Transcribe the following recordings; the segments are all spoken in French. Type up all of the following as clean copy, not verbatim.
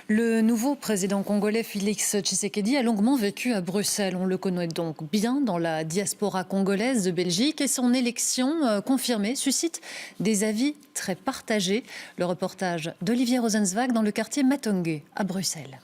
Le nouveau président congolais Félix Tshisekedi a longuement vécu à Bruxelles. On le connaît donc bien dans la diaspora congolaise de Belgique et son élection confirmée suscite des avis très partagés. Le reportage d'Olivier Rosenzweig dans le quartier Matonge à Bruxelles.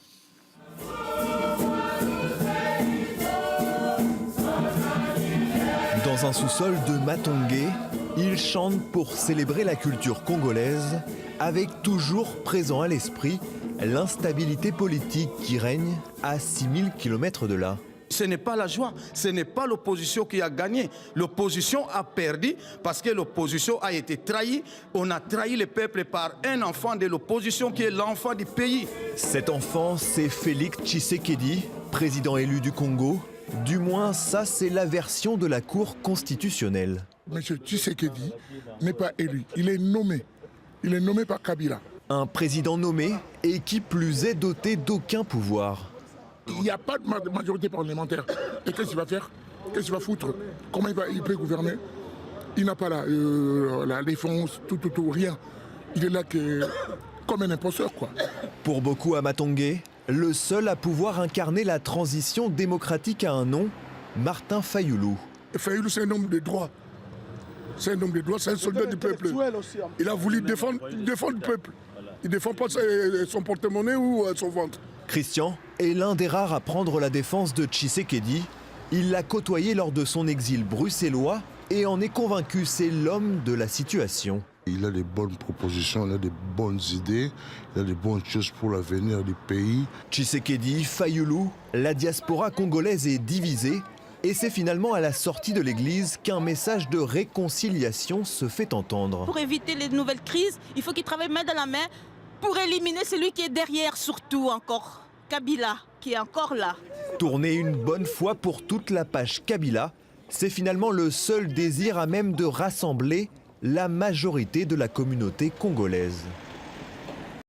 Dans un sous-sol de Matonge, ils chantent pour célébrer la culture congolaise, avec toujours présent à l'esprit l'instabilité politique qui règne à 6000 km de là. Ce n'est pas la joie, ce n'est pas l'opposition qui a gagné. L'opposition a perdu parce que l'opposition a été trahie. On a trahi le peuple par un enfant de l'opposition qui est l'enfant du pays. Cet enfant, c'est Félix Tshisekedi, président élu du Congo. Du moins, ça, c'est la version de la Cour constitutionnelle. Monsieur Tshisekedi n'est pas élu, il est nommé. Il est nommé par Kabila. Un président nommé et qui plus est doté d'aucun pouvoir. Il n'y a pas de majorité parlementaire. Et qu'est-ce qu'il va faire? Qu'est-ce qu'il va foutre? Comment il peut gouverner? Il n'a pas la défense, tout, rien. Il est là comme un imposteur, quoi. Pour beaucoup à Matonge, le seul à pouvoir incarner la transition démocratique a un nom, Martin Fayoulou. Fayoulou, c'est un homme de droit. C'est un homme de droit, c'est un soldat du peuple. Il a voulu défendre le peuple. Il ne défend pas son porte-monnaie ou son ventre. Christian est l'un des rares à prendre la défense de Tshisekedi. Il l'a côtoyé lors de son exil bruxellois et en est convaincu, c'est l'homme de la situation. Il a des bonnes propositions, il a des bonnes idées, il a des bonnes choses pour l'avenir du pays. Tshisekedi, Fayoulou, la diaspora congolaise est divisée. Et c'est finalement à la sortie de l'église qu'un message de réconciliation se fait entendre. Pour éviter les nouvelles crises, il faut qu'ils travaillent main dans la main pour éliminer celui qui est derrière, surtout encore, Kabila, qui est encore là. Tourner une bonne fois pour toute la page Kabila, c'est finalement le seul désir à même de rassembler la majorité de la communauté congolaise.